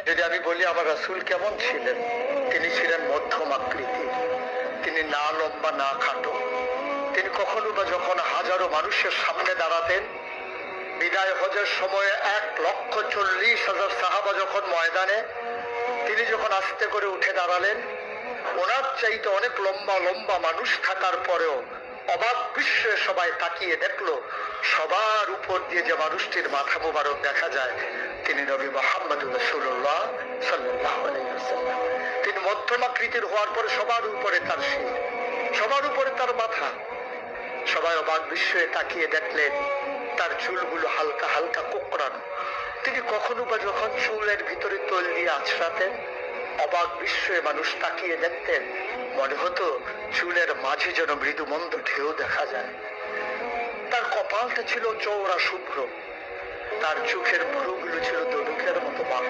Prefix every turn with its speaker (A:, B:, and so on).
A: যদি আমি বলি আমার রাসূল কেমন ছিলেন, তিনি ছিলেন মধ্যম আকৃতির, তিনি না লম্বা না খাটো। তিনি কখনো বা যখন হাজারো মানুষের সামনে দাঁড়াতেন, বিদায় হজের সময়ে 1,40,000 সাহাবা যখন ময়দানে, তিনি যখন আস্তে করে উঠে দাঁড়ালেন, ওনার চাইতে অনেক লম্বা লম্বা মানুষ থাকার পরেও অবাক বিস্ময়ে সবাই তাকিয়ে দেখলো সবার উপর দিয়ে যে মানুষটির মাথা মোবারক দেখা যায়, তিনি নবী মুহাম্মদ রাসূলুল্লাহ সাল্লাল্লাহু আলাইহি ওয়াসাল্লাম। তিনি মধ্যমাকৃতির হওয়ার পরে সবার উপরে তার শির, সবার উপরে তার মাথা। সবাই অবাক বিস্ময়ে তাকিয়ে দেখলেন তার চুলগুলো হালকা হালকা কোঁকড়ানো। তিনি কখনো বা যখন চুলের ভিতরে তৈল দিয়ে আছড়াতেন, অবাক বিস্ময়ে মানুষ তাকিয়ে দেখতেন, মনে হতো চুলের মাঝে যেন মৃদু মন্দ ঢেউ দেখা যায়। তার কপালটা ছিল চওড়া শুভ্র, তার চোখের ভ্রুগুলো ছিল দনুকের মতো বাঁকা।